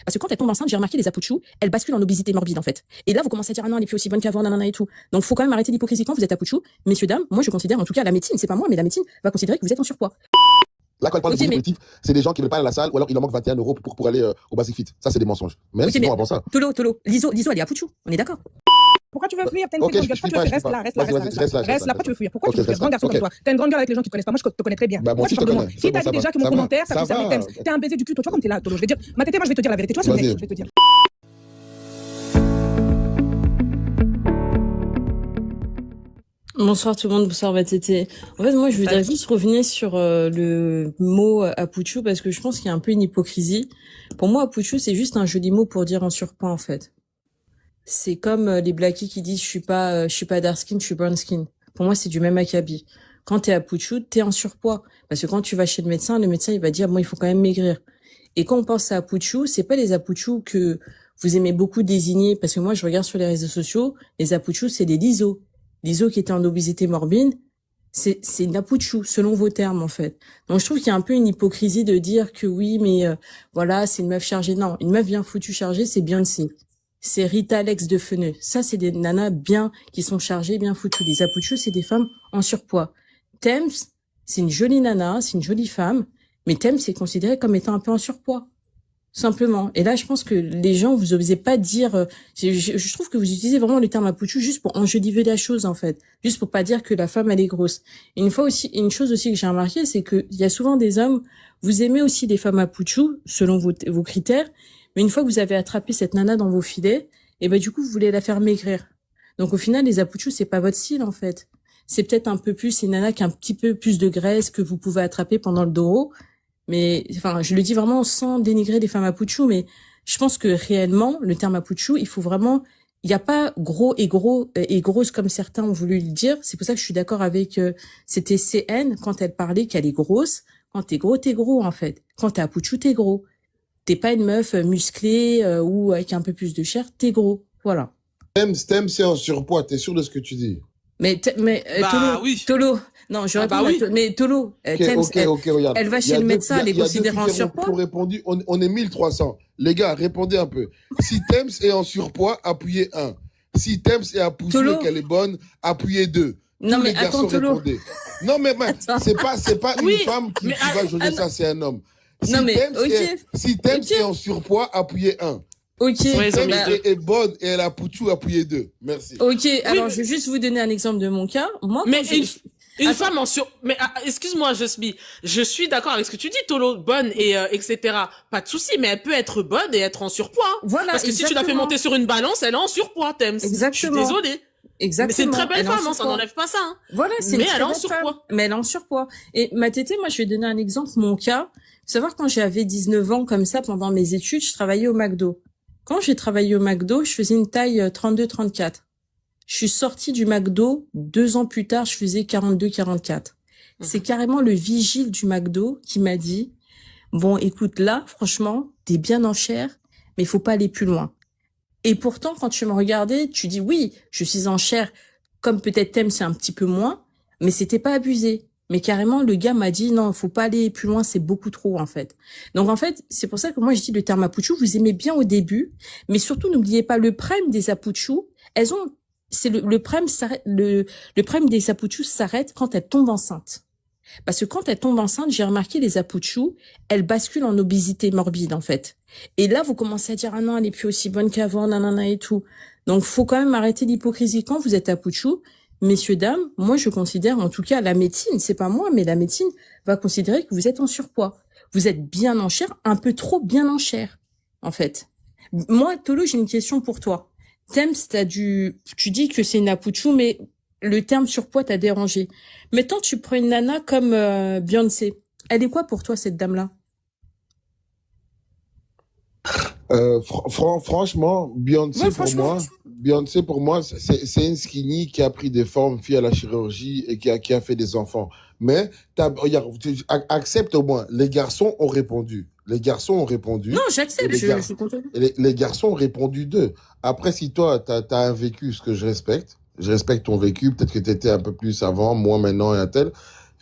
Parce que quand elle tombe enceinte, j'ai remarqué les apouchous, elles basculent en obésité morbide en fait. Et là, vous commencez à dire ah non, elle est plus aussi bonne qu'avant, nanana et tout. Donc faut quand même arrêter l'hypocrisie quand vous êtes apouchou. Messieurs, dames, moi je considère, en tout cas la médecine, c'est pas moi, mais la médecine va considérer que vous êtes en surpoids. Là, quand elle parle de positif, c'est des gens qui ne veulent pas aller à la salle ou alors il en manque 21 € pour aller au Basic Fit. Ça, c'est des mensonges. Mais sinon, avant ça. Tolo, Liso, elle est apouchou, on est d'accord. Pourquoi tu veux fuir? T'as une grande gueule. Pourquoi tu veux fuir? Reste là. Pourquoi tu veux fuir? Pourquoi tu veux fuir? Grand garçon comme toi. T'as une grande gueule avec les gens qui te connaissent pas. Moi, je te connais très bien. Moi, je te connais. Qui t'a dit déjà que mon commentaire, ça concerne Tems? T'es un baiser du cul. Toi, tu vois comme t'es là, Tolo. Je vais dire, ma tété, moi, je vais te dire la vérité. Tu vois, c'est mec, je vais te dire. Bonsoir tout le monde, bonsoir Matété. En fait, moi, je voudrais juste revenir sur le mot apouchou parce que je pense qu'il y a un peu une hypocrisie. Pour moi, apouchou, c'est juste un joli mot pour dire en surpoids, en fait. C'est comme les blackies qui disent je suis pas dark skin, je suis brown skin. Pour moi, c'est du même acabit. Quand t'es apouchou, t'es en surpoids. Parce que quand tu vas chez le médecin il va dire bon, il faut quand même maigrir. Et quand on pense à apouchou, c'est pas les apouchous que vous aimez beaucoup désigner parce que moi, je regarde sur les réseaux sociaux, les apouchous, c'est les lisos. Liso qui était en obésité morbide, c'est une apouchou, selon vos termes, en fait. Donc, je trouve qu'il y a un peu une hypocrisie de dire que oui, mais voilà, c'est une meuf chargée. Non, une meuf bien foutue chargée, c'est Beyoncé. C'est Rita Alex de Feneux. Ça, c'est des nanas bien, qui sont chargées, bien foutues. Les apouchous, c'est des femmes en surpoids. Tems, c'est une jolie nana, c'est une jolie femme, mais Tems est considéré comme étant un peu en surpoids. Simplement. Et là, je pense que les gens, vous osez pas dire, je trouve que vous utilisez vraiment le terme apouchou juste pour enjoliver la chose, en fait. Juste pour pas dire que la femme, elle est grosse. Une chose aussi que j'ai remarqué, c'est que il y a souvent des hommes, vous aimez aussi des femmes apouchou, selon vos critères, mais une fois que vous avez attrapé cette nana dans vos filets, et ben, du coup, vous voulez la faire maigrir. Donc, au final, les apouchous, c'est pas votre style, en fait. C'est peut-être un peu plus une nana qui a un petit peu plus de graisse que vous pouvez attraper pendant le dos. Mais, enfin, je le dis vraiment sans dénigrer les femmes apouchou, mais je pense que réellement, le terme apouchou, il faut vraiment, il n'y a pas gros et grosse comme certains ont voulu le dire. C'est pour ça que je suis d'accord avec, c'était CN quand elle parlait qu'elle est grosse. Quand t'es gros, en fait. Quand t'es apouchou, t'es gros. T'es pas une meuf musclée, ou avec un peu plus de chair, t'es gros. Voilà. Tems, c'est en surpoids. T'es sûr de ce que tu dis? Tolo. Non, je réponds oui. Mais Tolo, regarde. Elle va chez le médecin, elle est considérée en surpoids. Pour répondu, on est 1300. Les gars, répondez un peu. Si Tems est en surpoiit, appuyez 1. Si Tems est apouchou et qu'elle est bonne, appuyez 2. Non, mais attends, Tolo. Non, mais c'est pas une femme qui va juger ça, c'est un homme. Si Tems est en surpoids, appuyez 1. Ok. Si Tems est bonne et elle a apouchou, appuyez 2. Merci. Ok, alors je vais juste vous donner un exemple de mon cas. Moi, une femme en sur... Mais excuse-moi, Jasmine, je suis d'accord avec ce que tu dis, Tolo, bonne et etc. Pas de souci, mais elle peut être bonne et être en surpoids. Hein. Voilà, parce que si tu la fais monter sur une balance, elle est en surpoids, Tems. Exactement. Je suis désolée. Exactement. Mais c'est une très belle femme, hein, ça n'enlève pas ça. Hein. Voilà, c'est mais elle est en surpoids. Mais elle est en surpoids. Et ma tétée, moi, je vais donner un exemple, mon cas. Faut savoir, quand j'avais 19 ans, comme ça, pendant mes études, je travaillais au McDo. Quand j'ai travaillé au McDo, je faisais une taille 32-34. Je suis sortie du McDo, 2 ans plus tard, je faisais 42-44. C'est carrément le vigile du McDo qui m'a dit, bon, écoute, là, franchement, t'es bien en chair, mais il faut pas aller plus loin. Et pourtant, quand tu me regardais, tu dis, oui, je suis en chair, comme peut-être Tems, c'est un petit peu moins, mais c'était pas abusé. Mais carrément, le gars m'a dit, non, faut pas aller plus loin, c'est beaucoup trop, en fait. Donc, en fait, c'est pour ça que moi, je dis le terme apouchou, vous aimez bien au début, mais surtout, n'oubliez pas le prime des apouchous, le prime des apouchous s'arrête quand elles tombent enceintes. Parce que quand elles tombent enceintes, j'ai remarqué les apouchous, elles basculent en obésité morbide, en fait. Et là, vous commencez à dire, ah non, elle est plus aussi bonne qu'avant, nanana et tout. Donc, faut quand même arrêter l'hypocrisie quand vous êtes apouchou. Messieurs, dames, moi, je considère, en tout cas, la médecine, c'est pas moi, mais la médecine va considérer que vous êtes en surpoids. Vous êtes bien en chair, un peu trop bien en chair, en fait. Moi, Tolo, j'ai une question pour toi. Tems, tu dis que c'est une apouchou, mais le terme surpoids t'a dérangé. Mettons, tu prends une nana comme Beyoncé. Elle est quoi pour toi, cette dame-là? Franchement, Beyoncé pour moi, c'est une skinny qui a pris des formes, fille à la chirurgie et qui a fait des enfants. Mais regarde, accepte au moins. Les garçons ont répondu. Non, j'accepte. Les garçons ont répondu 2. Après, si toi, t'as un vécu, ce que je respecte ton vécu, peut-être que t'étais un peu plus avant, moi maintenant et un tel.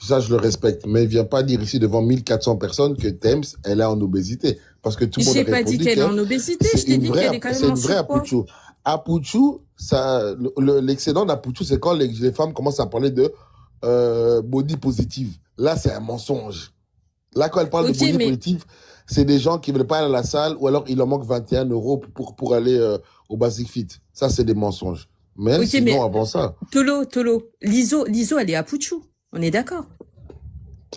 Ça, je le respecte. Mais viens pas dire ici devant 1400 personnes que Thames, elle est en obésité. Parce que tout le monde a J'ai pas répondu dit qu'elle est en obésité, je t'ai dit qu'elle est quand c'est même une en vraie surpoids. Apuchu. Apuchu, ça, l'excédent d'Apuchu, c'est quand les femmes commencent à parler de body positive. Là, c'est un mensonge. Là, quand elle parle de body positive, c'est des gens qui veulent pas aller à la salle ou alors il leur manque 21 € pour aller au Basic Fit. Ça, c'est des mensonges. Mais sinon, avant ça. Tolo, Liso, elle est Apuchu. On est d'accord.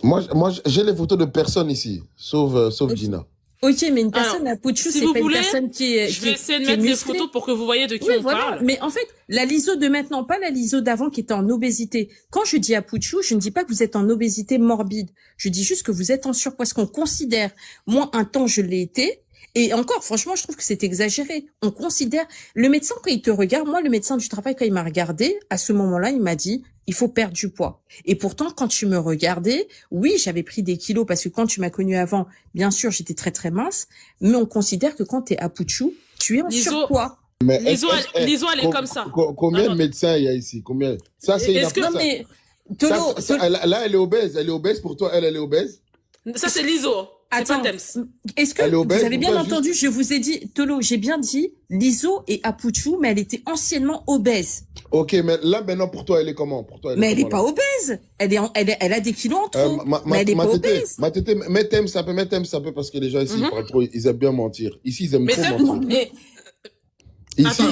Moi, j'ai les photos de personne ici, sauf Gina. Ok, mais une personne Apuchu, si c'est pas voulez, une personne qui est. Je vais essayer de mettre les photos pour que vous voyez de qui on parle. Mais en fait, la Liso de maintenant, pas la Liso d'avant qui était en obésité. Quand je dis Apuchu, je ne dis pas que vous êtes en obésité morbide. Je dis juste que vous êtes en surpoids. Parce qu'on considère, moi, un temps, je l'ai été. Et encore, franchement, je trouve que c'est exagéré. On considère, le médecin, quand il te regarde, moi, le médecin du travail, quand il m'a regardé, à ce moment-là, il m'a dit, il faut perdre du poids. Et pourtant, quand tu me regardais, oui, j'avais pris des kilos parce que quand tu m'as connue avant, bien sûr, j'étais très, très mince. Mais on considère que quand t'es Apuchu, tu es en surpoids. Mais Liso, elle est comme ça. Combien de médecins il y a ici? Combien? Ça, c'est là, elle est obèse. Elle est obèse pour toi, elle est obèse? Ça, c'est Liso. Attends, est-ce que vous avez bien entendu, je vous ai dit, Tolo, j'ai bien dit, Liso et Apuchu, mais elle était anciennement obèse. Ok, mais là, maintenant, pour toi, elle est comment? Mais elle est pas obèse. Elle a des kilos en trop. Mais elle est pas obèse. Mets Thames un peu, parce que les gens ici, ils parlent trop, ils aiment bien mentir. Ici, ils aiment trop mentir. Ici,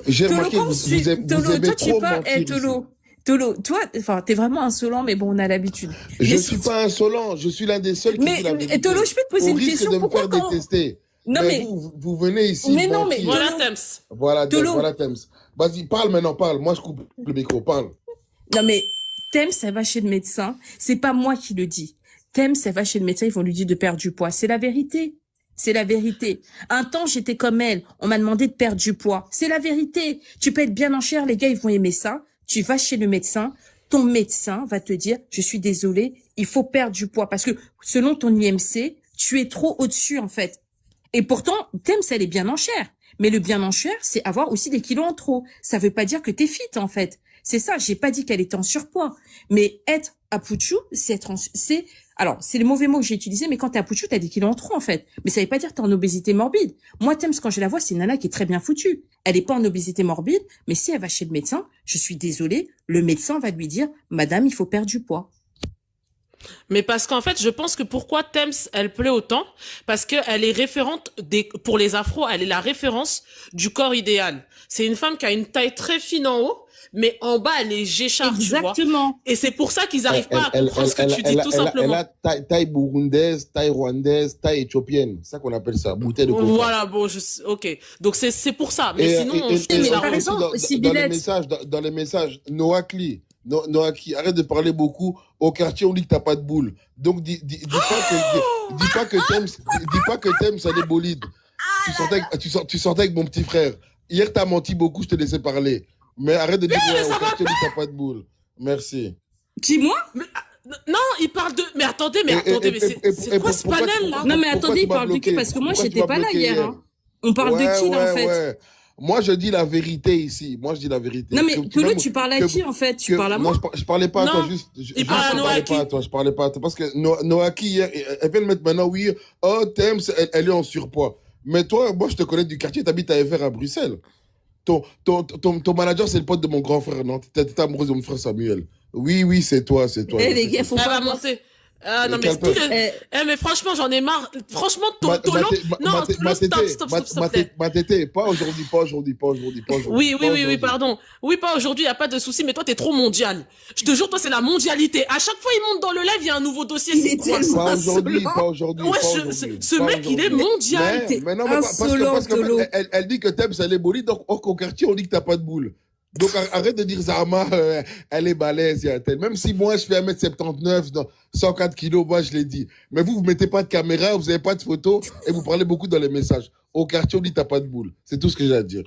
j'ai remarqué, vous aimez trop mentir. Tolo, toi, enfin, t'es vraiment insolent, mais bon, on a l'habitude. Je suis pas insolent, je suis l'un des seuls qui dit la vérité. Tolo, je peux te poser une question. Pourquoi de me faire détester? Non, mais vous venez ici. Mais non, mais voilà Thames. Voilà Thames. Vas-y, parle maintenant, parle. Moi, je coupe le micro, parle. Non, mais Thames, elle va chez le médecin. C'est pas moi qui le dis. Thames, elle va chez le médecin, ils vont lui dire de perdre du poids. C'est la vérité. C'est la vérité. Un temps, j'étais comme elle. On m'a demandé de perdre du poids. C'est la vérité. Tu peux être bien en chair, les gars, ils vont aimer ça. Tu vas chez le médecin, ton médecin va te dire, je suis désolé, il faut perdre du poids parce que selon ton IMC, tu es trop au-dessus en fait. Et pourtant, Thames, elle est bien en chair. Mais le bien en chair, c'est avoir aussi des kilos en trop. Ça veut pas dire que t'es fit en fait. C'est ça, j'ai pas dit qu'elle était en surpoids. Mais être Apuchu, alors, c'est le mauvais mot que j'ai utilisé, mais quand t'es Apuchu, t'as des kilos en trop, en fait. Mais ça veut pas dire que t'es en obésité morbide. Moi, Thames, quand je la vois, c'est une nana qui est très bien foutue. Elle est pas en obésité morbide, mais si elle va chez le médecin, je suis désolée, le médecin va lui dire, madame, il faut perdre du poids. Mais parce qu'en fait, je pense que pourquoi Thames, elle plaît autant, parce qu'elle est référente pour les afros, elle est la référence du corps idéal. C'est une femme qui a une taille très fine en haut, mais en bas, elle est géchard, Exactement. tu vois. Et c'est pour ça qu'ils n'arrivent pas à comprendre ce que tu dis, tout simplement. Elle a taille burundaise, taille rwandaise, taille éthiopienne. C'est ça qu'on appelle ça, bouteille de coca. Voilà, bon, ok. Donc c'est pour ça. Mais sinon, dans les messages, Noakli, arrête de parler beaucoup. Au quartier, on dit que t'as pas de boule. Donc, dis pas que Thames, elle est bolide. Tu sortais avec mon petit frère. Hier, t'as menti beaucoup, je te laissais parler. Mais arrête de dire au quartier, on dit que t'as pas de boule. Merci. Qui, moi? Non, il parle de... Mais attendez, c'est quoi ce panel, là? Non, mais attendez, il parle de qui? Parce que moi, j'étais pas là hier. Hein. On parle de qui, là, en fait? Ouais. Moi, je dis la vérité ici. Moi, je dis la vérité. Non, mais Tolo, tu parles à qui, en fait? Tu parles à moi? Non, je parlais pas à toi, juste. Il parle à Noaki. Je parlais pas à toi. Parce que Noaki, hier, elle vient de mettre maintenant, oui, oh, Thames, elle est en surpoids. Mais toi, moi, je te connais du quartier, t'habites à FR à Bruxelles. Ton manager, c'est le pote de mon grand frère, non? T'es amoureuse de mon frère Samuel. Oui, c'est toi. Eh, les gars, faut pas avancer. Ah non, mais mais franchement, j'en ai marre. Franchement, Tolo. Non, stop. Ma tété, pas aujourd'hui. Oui, pardon. Oui, pas aujourd'hui, y a pas de souci, mais toi, t'es trop mondial. Je te jure, toi, c'est la mondialité. À chaque fois, il monte dans le live, il y a un nouveau dossier. Pas aujourd'hui. Ouais, ce mec, il est mondial. Mais non, parce qu'elle dit que Thames, elle est bolide, donc au quartier, on dit que t'as pas de boule. Donc arrête de dire Zama, elle est balèze, même si moi je fais 1m79, 104 kilos, moi je l'ai dit. Mais vous mettez pas de caméra, vous avez pas de photo et vous parlez beaucoup dans les messages. Au quartier, on dit t'as pas de boule. C'est tout ce que j'ai à dire.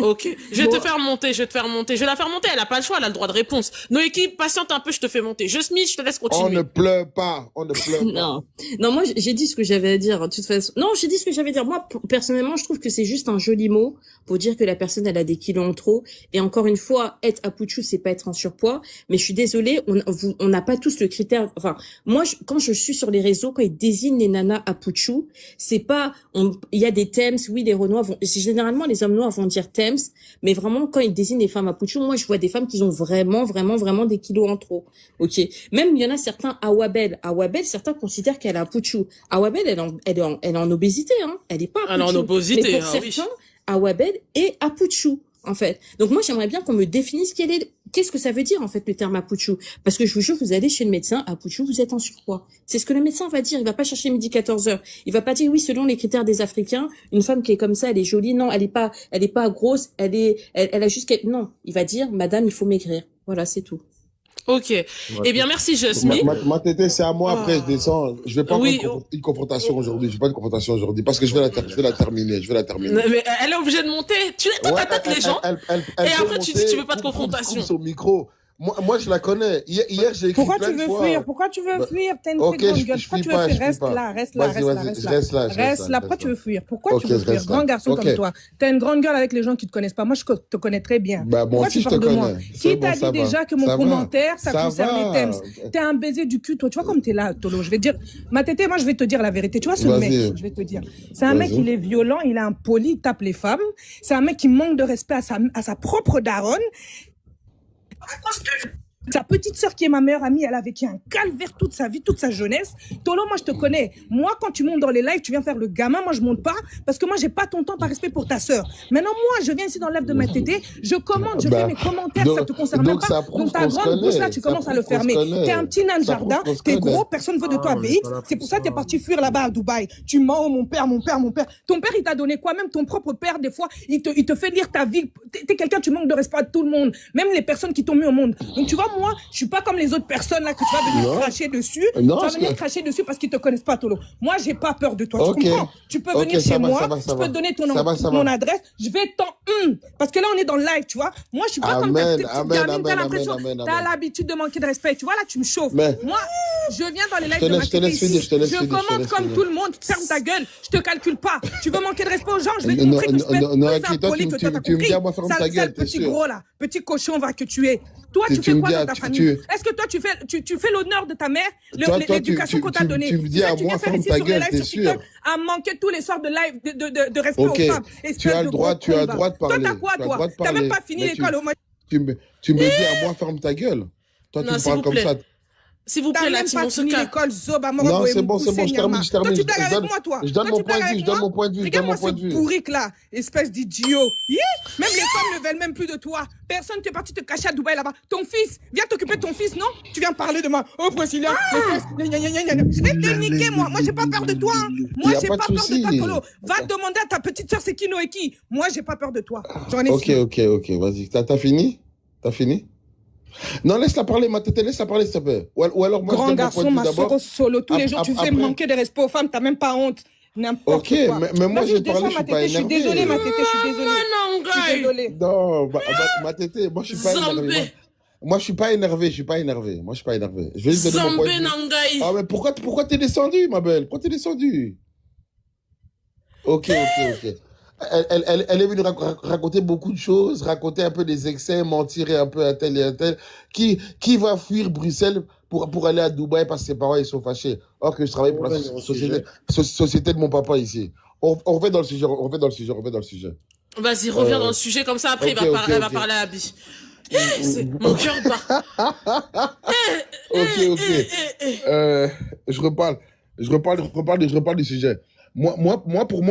Ok, je vais Bon. te faire monter, je vais te faire monter. Je vais la faire monter, elle a pas le choix, elle a le droit de réponse. Noéki, patiente un peu, je te fais monter. Smith, je te laisse On continuer. ne pleure pas, on ne pleure pas. Non, non, moi j'ai dit ce que j'avais à dire. De toute façon, non, j'ai dit ce que j'avais à dire. Moi, personnellement, je trouve que c'est juste un joli mot pour dire que la personne elle a des kilos en trop. Et encore une fois, être apuchou, c'est pas être en surpoids. Mais je suis désolée, on n'a pas tous le critère. Enfin, moi, quand je suis sur les réseaux, quand ils désignent les nanas apuchou, c'est pas. Il y a des Thames, oui, les Renois vont. Généralement, les hommes noirs vont dire Thames, mais vraiment quand ils désignent les femmes apuchou, moi je vois des femmes qui ont vraiment des kilos en trop. Ok. Même il y en a certains Awabel, certains considèrent qu'elle a apuchou. Awabel, elle est en obésité, hein. Elle est pas apuchou. Elle est en obésité, Mais pour oui. certains, Awabel est apuchou, en fait. Donc moi j'aimerais bien qu'on me définisse qu'est-ce que ça veut dire en fait le terme apuchou, parce que je vous jure, vous allez chez le médecin, apuchou, vous êtes en surpoids. C'est ce que le médecin va dire. Il va pas chercher midi 14h. Il va pas dire oui, selon les critères des Africains, une femme qui est comme ça, elle est jolie. Non, elle est pas grosse. Elle a juste non. Il va dire madame, il faut maigrir. Voilà, c'est tout. Ok. Eh bien, merci, Jasmine. Ma tétée, c'est à moi, après, je descends. Je vais pas Oui. prendre une confrontation aujourd'hui. Je vais pas de confrontation aujourd'hui, parce que je vais la terminer. Mais elle est obligée de monter. Toi, Ouais, t'attaques les gens. elle Et peut après, tu dis, tu veux pas de coupe confrontation. son micro. Moi, je la connais. Hier, j'ai écrit Pourquoi plein tu de veux fois. fuir? Pourquoi tu veux Bah, fuir? T'as une ok, très grande je gueule. fuis Pourquoi tu veux pas, fuir? je fuis Reste pas. là, reste là, Vas-y, reste là, vas-y, reste je là. reste là, je reste Reste là, là. Pourquoi tu veux fuir? Pourquoi Ok, tu veux je fuir? reste là. Grand garçon Ok. comme toi. T'as une grande gueule avec les gens qui te connaissent pas. Moi, je te connais très bien. Bah, moi Pourquoi aussi, tu je te parles de moi? connais. C'est Qui bon, t'a ça dit va. déjà que mon Ça va. commentaire, ça Ça concerne les va. thèmes? T'es un baiser du cul, toi. Tu vois comme t'es là, Tolo. Je vais te dire, ma tétée, moi, je vais te dire la vérité. Tu vois ce mec, Vas-y. je vais te dire. C'est un mec, Vas-y. il est violent, il est impoli, il tape les femmes. C'est un mec qui manque de respect à sa propre daronne. Sa petite sœur qui est ma meilleure amie, elle a vécu un calvaire toute sa vie, toute sa jeunesse. Tolo, moi je te connais. Moi, quand tu montes dans les lives, tu viens faire le gamin. Moi, je monte pas parce que moi, j'ai pas ton temps par respect pour ta sœur. Maintenant, moi, je viens ici dans le live de ma tétée, je commente, je fais mes commentaires, ça te concerne même pas. ça prouve Donc ta qu'on se grande bouche là, connaît. tu Ça commences à le prouve qu'on se fermer. connaît. T'es un petit nain de Ça jardin, prouve qu'on se t'es connaît. gros, personne veut de toi, BX. C'est pour ça que t'es parti fuir là-bas à Dubaï. Tu mens, oh, mon père. Ton père, il t'a donné quoi? Même ton propre père, des fois, il te fait lire ta vie. T'es quelqu'un, tu manques de respect à tout le monde, même les personnes qui t'ont mis au monde. Donc tu vois, moi, je suis pas comme les autres personnes là que tu vas venir cracher dessus. Non, Tu vas venir cracher dessus parce qu'ils te connaissent pas, Tolo. Moi, j'ai pas peur de toi. Ok. Tu comprends? Tu peux venir ça chez va, moi, ça va, je ça peux va. te donner Ça va, ça va. mon adresse. Je vais parce que là, on est dans le live, tu vois. Moi, je suis pas comme ta petite gamine. T'as l'impression, t'as l'habitude de manquer de respect. Tu vois, là, tu me chauffes. Mais- Moi, je viens dans les lives Je te de ma laisse- je te laisse tétée finir, ici. je te laisse Je finir, je te commente laisse comme finir. tout le monde. Ferme ta gueule. Je te calcule pas. Tu veux manquer de respect aux gens, je vais te Non, montrer que je peux non, être plus toi, impoli que toi, t'as tu me compris. dis à moi, ferme ta Sale, gueule, t'es petit sûr. gros là, petit cochon va que tu es. Toi, tu Tu fais me quoi dis dans à- ta tu- famille? Est-ce que toi, tu fais l'honneur de ta mère, Toi, l'éducation qu'on t'a tu donnée? me dis C'est ça à que tu moi, viens faire ferme ici ta sur les gueule, lives t'es sur sûr? TikTok, à manquer tous les sorts de live de respect Ok. aux femmes. Tu Espèce as de le droit, gros tu as le con, droit de va. parler. Toi, t'as quoi, Tu as le droit toi? de T'as même parler. pas fini Mais l'école au moins. Tu me dis à moi, ferme ta gueule. Toi, tu Non, me s'il parles vous comme plaît. ça. S'il vous T'as plaît, la même team, pas on se fini calme. l'école, Zoba, Non, Morobo et c'est bon, je termine. Toi, tu blagues avec moi, toi. Je donne Toi, mon tu blagues point de vue, avec je donne moi. mon point de vue, je donne Regarde-moi mon point de ce vue. bourrique là, espèce d'idiot. Même les femmes ne veulent même plus de toi. Personne t'est parti te cacher à Dubaï là-bas. Ton fils, viens t'occuper de ton fils, non? Tu viens parler de moi. Oh, Priscilla, les fesses, gna, gna, gna, gna, gna. Je vais te niquer, moi. Moi, j'ai pas peur de toi. Hein. Moi, Y a j'ai pas pas de peur de toi, souci. Tolo. Va demander à ta petite soeur c'est qui Noéki. Moi, j'ai pas peur de toi. J'en ai fini. Ok, vas-y. T'as fini? T'as fini? Non, laisse-la parler, ma tête, laisse-la parler, s'il te plaît. Ou alors, moi, je Grand donne mon point garçon, de vue ma d'abord. soeur solo. Tous les jours, tu fais Après- manquer de respect aux femmes. T'as même pas honte. N'importe Ok, quoi. mais moi, Vas-y, j'ai je parlé, descends, je suis ma pas tétée. Je suis énervé. désolée, ma tétée. Je suis désolée. Non, Je suis guy. désolée. Non, ma tétée, moi, je suis pas énervé. Zambé. Moi, je suis pas énervé, Je vais juste donner mon point de Zambé vue. Nangai. Ah, mais pourquoi t'es descendu, ma belle? Pourquoi t'es descendu? Ok. Elle est venue raconter beaucoup de choses, raconter un peu des excès, mentir un peu à tel et à tel. Qui va fuir Bruxelles pour aller à Dubaï parce que ses parents ils sont fâchés? Or que je travaille pour la société de mon papa ici. On revient dans le sujet, Vas-y, reviens dans le sujet, comme ça, après, ok, elle va ok. parler à Abby. Mon cœur bat. Je reparle du sujet. Pour moi,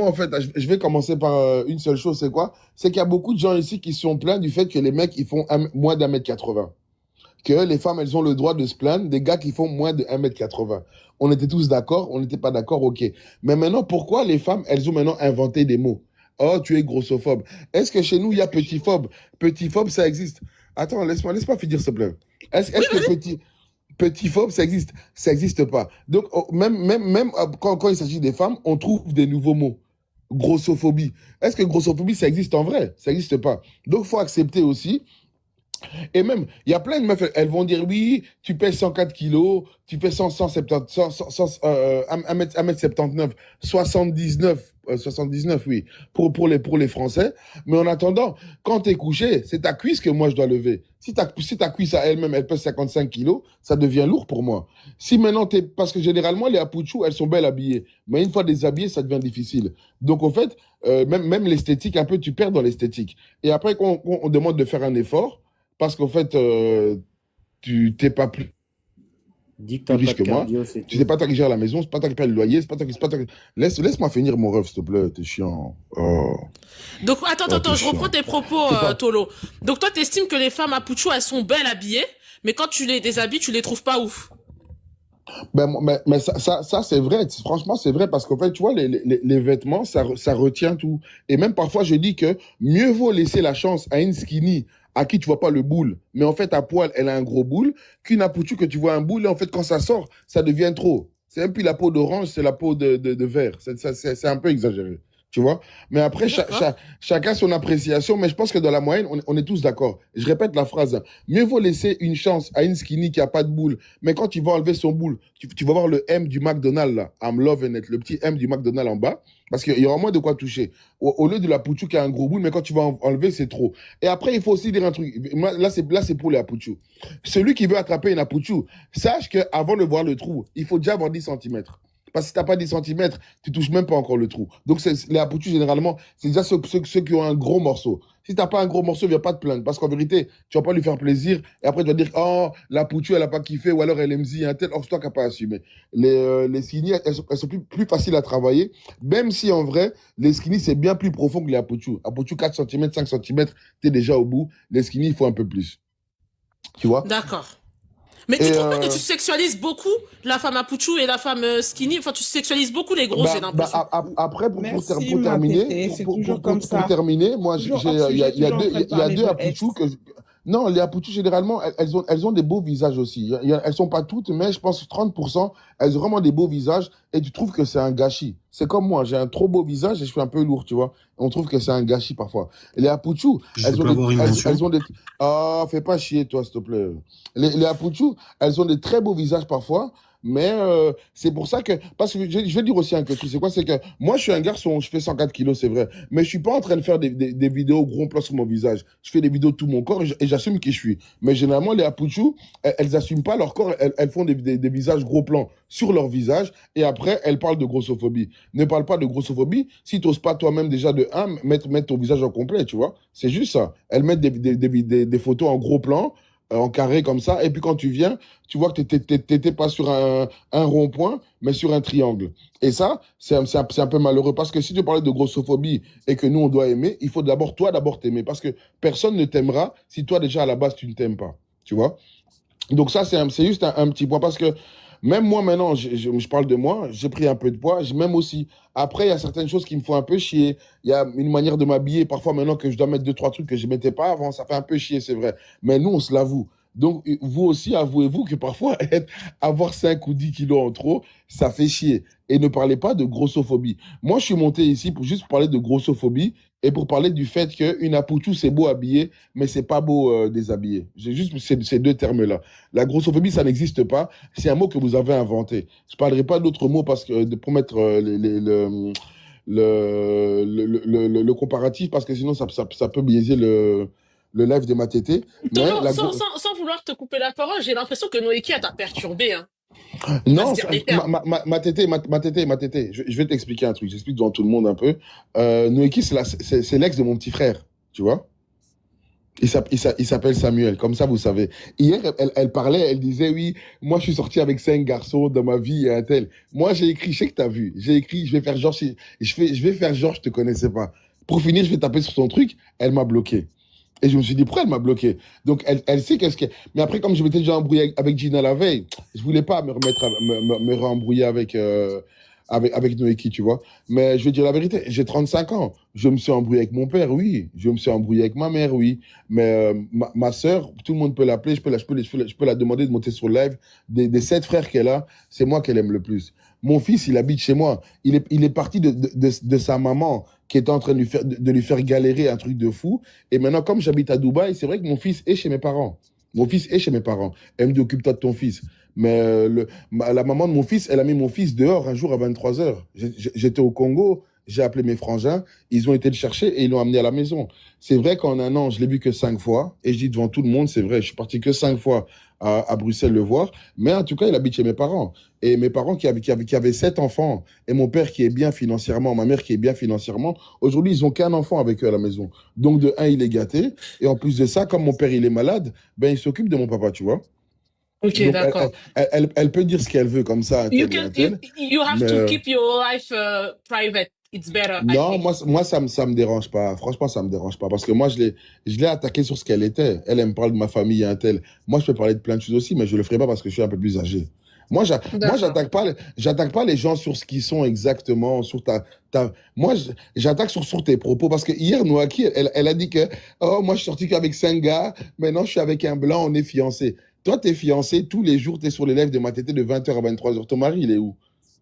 en fait, je vais commencer par une seule chose, c'est quoi? C'est qu'il y a beaucoup de gens ici qui sont plaints du fait que les mecs, ils font moins d'1m80. Que les femmes, elles ont le droit de se plaindre des gars qui font moins de 1m80. On était tous d'accord, on n'était pas d'accord, ok. Mais maintenant, pourquoi les femmes, elles ont maintenant inventé des mots? Oh, tu es grossophobe. Est-ce que chez nous, il y a petitphobe? Petitphobe, ça existe. Attends, laisse-moi finir, s'il te plaît. Est-ce que petitphobe, ça existe? Ça existe pas. Donc, même quand il s'agit des femmes, on trouve des nouveaux mots. grossophobie. Est-ce que grossophobie, ça existe en vrai? Ça n'existe pas. Donc, il faut accepter aussi. Et même, il y a plein de meufs, elles vont dire oui, tu pèses 104 kilos, tu fais 170, 1m79, 79, oui, pour les Français. Mais en attendant, quand tu es couché, c'est ta cuisse que moi je dois lever. Si ta cuisse à elle-même, elle pèse 55 kilos, ça devient lourd pour moi. Si maintenant parce que généralement, les apouchous, elles sont belles habillées. Mais une fois déshabillées, ça devient difficile. Donc, en fait, même l'esthétique, un peu, tu perds dans l'esthétique. Et après, quand on demande de faire un effort, parce qu'en fait, tu t'es pas plus Dis que t'as riche pas de que moi. cardio, c'est Tu sais tout. pas toi qui gère la maison, c'est pas toi qui paye le loyer, c'est pas toi qui... Laisse-moi finir mon rêve, s'il te plaît, t'es chiant. Oh, Donc, attends, oh, t'es je reprends chiant. tes propos, C'est pas... Tolo. Donc, toi, t'estimes que les femmes à Puchu, elles sont belles habillées, mais quand tu les déshabilles, tu les trouves pas ouf. Mais ça c'est vrai. Franchement, c'est vrai parce qu'en fait, tu vois, les vêtements, ça retient tout. Et même parfois, je dis que mieux vaut laisser la chance à une skinny à qui tu vois pas le boule, mais en fait, à poil, elle a un gros boule, qu'une apoutu que tu vois un boule, et en fait, quand ça sort, ça devient trop. C'est même plus la peau d'orange, c'est la peau de verre. C'est un peu exagéré. Tu vois? Mais après, D'accord. chacun son appréciation, mais je pense que dans la moyenne, on est tous d'accord. Je répète la phrase. Mieux vaut laisser une chance à une skinny qui a pas de boule, mais quand tu vas enlever son boule, tu vas voir le M du McDonald's, là, I'm loving it, le petit M du McDonald's en bas, parce qu'il y aura moins de quoi toucher. Au lieu de la pouchou qui a un gros boule, mais quand tu vas enlever, c'est trop. Et après, il faut aussi dire un truc. Là, c'est pour les apouchous. Celui qui veut attraper une apouchou, sache qu'avant de voir le trou, il faut déjà avoir 10 centimètres. Parce que si tu n'as pas 10 centimètres, tu touches même pas encore le trou. Donc, les apouchous, généralement, c'est déjà ceux qui ont un gros morceau. Si tu n'as pas un gros morceau, il ne pas te plaindre. Parce qu'en vérité, tu ne vas pas lui faire plaisir. Et après, tu vas dire, oh, la pouchou, elle n'a pas kiffé. Ou alors, elle aime zi, un tel. Or, c'est toi qui n'as pas assumé. Les skinny, elles sont plus faciles à travailler. Même si, en vrai, les skinny, c'est bien plus profond que les apouchous. Apouchou, 4 cm, 5 cm, tu es déjà au bout. Les skinny, il faut un peu plus. Tu vois? D'accord. Mais Et tu trouves pas que tu sexualises beaucoup la femme à Puchu et la femme skinny? Enfin, tu sexualises beaucoup les grosses, j'ai l'impression. après, pour Merci, terminer, Matété, c'est toujours comme pour ça. terminer, moi, Toujours hors sujet, il y a toujours en train de il y a parler deux de apouchous ex. non, les apouchous, généralement, elles ont des beaux visages aussi. Elles sont pas toutes, mais je pense que 30%, elles ont vraiment des beaux visages et tu trouves que c'est un gâchis. C'est comme moi, j'ai un trop beau visage et je suis un peu lourd, tu vois. On trouve que c'est un gâchis parfois. Et les apouchous, Je peux avoir une mention? elles ont des... Ah, fais pas chier, toi, s'il te plaît. Les apouchous, elles ont des très beaux visages parfois, mais c'est pour ça que... Parce que je vais dire aussi un truc, c'est quoi? C'est que moi, je suis un garçon, je fais 104 kilos, c'est vrai, mais je suis pas en train de faire des vidéos gros plans sur mon visage. Je fais des vidéos de tout mon corps et j'assume qui je suis. Mais généralement, les apouchous, elles assument pas leur corps, elles font des visages gros plans sur leur visage et après, elles parlent de grossophobie. Ne parle pas de grossophobie si tu n'oses pas toi-même déjà de mettre ton visage en complet, tu vois. C'est juste ça. Elles mettent des photos en gros plan, en carré comme ça, et puis quand tu viens, tu vois que tu n'étais pas sur un rond-point, mais sur un triangle. Et ça, c'est un peu malheureux, parce que si tu parlais de grossophobie et que nous, on doit aimer, il faut d'abord t'aimer, parce que personne ne t'aimera si toi, déjà, à la base, tu ne t'aimes pas, tu vois. Donc ça, c'est juste un petit point, parce que même moi, maintenant, je parle de moi, j'ai pris un peu de poids, même aussi. Après, il y a certaines choses qui me font un peu chier. Il y a une manière de m'habiller, parfois maintenant que je dois mettre 2, 3 trucs que je ne mettais pas avant, ça fait un peu chier, c'est vrai. Mais nous, on se l'avoue. Donc, vous aussi, avouez-vous que parfois, avoir 5 ou 10 kilos en trop, ça fait chier. Et ne parlez pas de grossophobie. Moi, je suis monté ici pour juste parler de grossophobie et pour parler du fait qu'une apouchou, c'est beau habillé, mais c'est pas beau déshabillé. J'ai juste ces deux termes-là. La grossophobie, ça n'existe pas. C'est un mot que vous avez inventé. Je ne parlerai pas d'autres mots parce que, pour mettre le comparatif, parce que sinon, ça peut biaiser le live de Matété. Mais Tolo, sans vouloir te couper la parole, j'ai l'impression que Noéki, elle t'a perturbé, hein. On va non, se dire les termes. Matété, je vais t'expliquer un truc. J'explique devant tout le monde un peu. Noéki, c'est l'ex de mon petit frère, tu vois. Il s'appelle Samuel, comme ça vous savez. Hier, elle parlait, elle disait, oui, moi je suis sorti avec 5 garçons dans ma vie et un tel. Moi j'ai écrit, je sais que t'as vu, j'ai écrit, je vais faire genre, je vais faire genre, je te connaissais pas. Pour finir, je vais taper sur son truc, elle m'a bloqué. Et je me suis dit, pourquoi elle m'a bloqué? Donc, elle sait qu'est-ce qu'elle... Mais après, comme je m'étais déjà embrouillé avec Gina la veille, je voulais pas me remettre me réembrouiller avec Noéki, tu vois. Mais je vais dire la vérité, j'ai 35 ans. Je me suis embrouillé avec mon père, oui. Je me suis embrouillé avec ma mère, oui. Mais ma sœur, tout le monde peut l'appeler, je peux la demander de monter sur le live. Des 7 frères qu'elle a, c'est moi qu'elle aime le plus. Mon fils, il habite chez moi. Il est parti de sa maman qui était en train de lui faire galérer un truc de fou. Et maintenant, comme j'habite à Dubaï, c'est vrai que mon fils est chez mes parents. Mon fils est chez mes parents. Elle me dit, occupe-toi de ton fils. Mais la maman de mon fils, elle a mis mon fils dehors un jour à 23 heures. J'étais au Congo, j'ai appelé mes frangins, ils ont été le chercher et ils l'ont amené à la maison. C'est vrai qu'en un an, je l'ai vu que 5 fois. Et je dis devant tout le monde, c'est vrai, je suis parti que 5 fois à Bruxelles le voir. Mais en tout cas, il habite chez mes parents. Et mes parents qui avaient 7 enfants, et mon père qui est bien financièrement, ma mère qui est bien financièrement, aujourd'hui, ils ont qu'un enfant avec eux à la maison. Donc, de un, il est gâté. Et en plus de ça, comme mon père, il est malade, ben, il s'occupe de mon papa, tu vois. Ok, Donc, d'accord. elle peut dire ce qu'elle veut comme ça, un You tel et un can, tel. you have Mais to keep your life private. It's better, I non, think. moi ça me dérange pas. Franchement, ça me dérange pas. Parce que moi, je l'ai attaqué sur ce qu'elle était. Elle me parle de ma famille, un tel. Moi, je peux parler de plein de choses aussi, mais je le ferai pas parce que je suis un peu plus âgé. Moi, D'accord. j'attaque pas les gens sur ce qu'ils sont exactement, sur moi, j'attaque sur tes propos. Parce que hier, Noaki, elle a dit que, oh, moi, je suis sorti qu'avec 5 gars. Maintenant, je suis avec un blanc, on est fiancés. Toi, t'es fiancé, tous les jours, t'es sur les lèvres de ma tétée de 20h à 23h. Ton mari, il est où?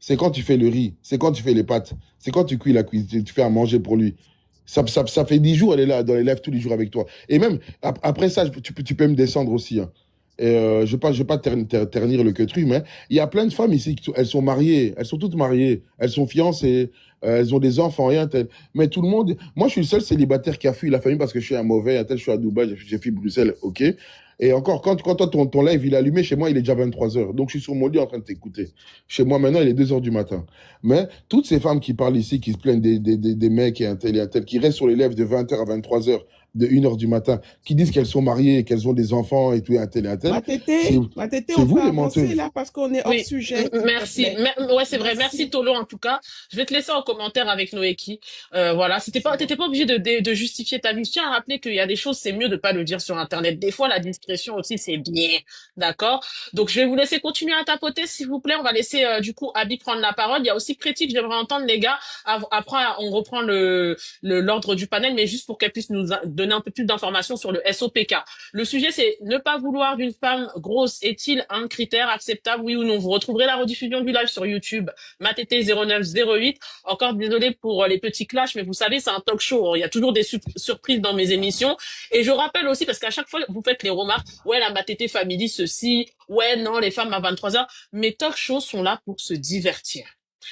C'est quand tu fais le riz, c'est quand tu fais les pâtes, c'est quand tu cuis la cuisine, tu fais à manger pour lui. Ça fait 10 jours, elle est là, dans les lèvres tous les jours avec toi. Et même, après ça, tu peux me descendre aussi, hein. Et je ne vais pas ternir le queutru, mais il y a plein de femmes ici, elles sont mariées, elles sont toutes mariées, elles sont fiancées, elles ont des enfants, rien tel. Mais tout le monde, moi je suis le seul célibataire qui a fui la famille parce que je suis un mauvais, un tel, je suis à Dubaï, j'ai fui Bruxelles, ok. Et encore, quand toi, ton live, il est allumé, chez moi, il est déjà 23 heures. Donc, je suis sur mon lit en train de t'écouter. Chez moi, maintenant, il est 2 heures du matin. Mais toutes ces femmes qui parlent ici, qui se plaignent des mecs et un tel, qui restent sur les lèvres de 20h à 23h, de 1h du matin, qui disent qu'elles sont mariées, qu'elles ont des enfants et tout, et un tel, c'est Ma tété, c'est on vous peut les avancer menteuses. là parce qu'on est hors Oui, sujet, s'il te merci. plaît. Ouais, c'est vrai. Merci Merci. Tolo en tout cas. Je vais te laisser en commentaire avec Noéki. Voilà, C'est bon. t'étais pas obligé de justifier ta vie. Je tiens à rappeler qu'il y a des choses, c'est mieux de pas le dire sur Internet. Des fois, la discrétion aussi, c'est bien. D'accord? Donc, je vais vous laisser continuer à tapoter, s'il vous plaît. On va laisser, du coup, Abby prendre la parole. Il y a aussi Critique, j'aimerais entendre les gars. Après, on reprend l'ordre du panel, mais juste pour qu'elle puisse nous donner un peu plus d'informations sur le SOPK. Le sujet, c'est ne pas vouloir d'une femme grosse est-il un critère acceptable, oui ou non? Vous retrouverez la rediffusion du live sur YouTube, MaTT0908. Encore désolé pour les petits clashs, mais vous savez, c'est un talk show. Il y a toujours des surprises dans mes émissions. Et je rappelle aussi, parce qu'à chaque fois, vous faites les remarques, ouais, la MaTT Family, ceci, ouais, non, les femmes à 23 heures. Mes talk shows sont là pour se divertir.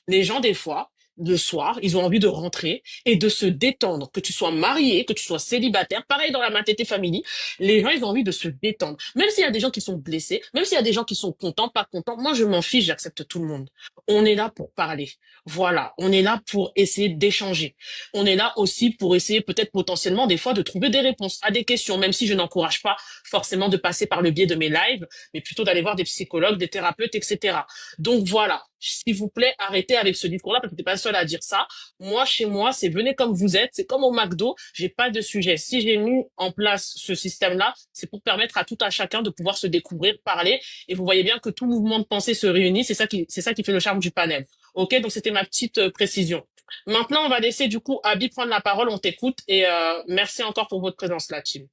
Les gens, des fois, le soir, ils ont envie de rentrer et de se détendre. Que tu sois marié, que tu sois célibataire, pareil dans la MaTT Family, les gens, ils ont envie de se détendre. Même s'il y a des gens qui sont blessés, même s'il y a des gens qui sont contents, pas contents, moi, je m'en fiche, j'accepte tout le monde. On est là pour parler. Voilà. On est là pour essayer d'échanger. On est là aussi pour essayer peut-être potentiellement des fois de trouver des réponses à des questions, même si je n'encourage pas forcément de passer par le biais de mes lives, mais plutôt d'aller voir des psychologues, des thérapeutes, etc. Donc voilà, s'il vous plaît, arrêtez avec ce discours-là parce que t'es pas seul à dire ça. Moi, chez moi, c'est venez comme vous êtes, c'est comme au McDo, j'ai pas de sujet. Si j'ai mis en place ce système-là, c'est pour permettre à tout à chacun de pouvoir se découvrir, parler, et vous voyez bien que tout mouvement de pensée se réunit, c'est ça qui fait le charme du panel. Ok, donc c'était ma petite précision. Maintenant, on va laisser du coup Abby prendre la parole, on t'écoute et merci encore pour votre présence là, team.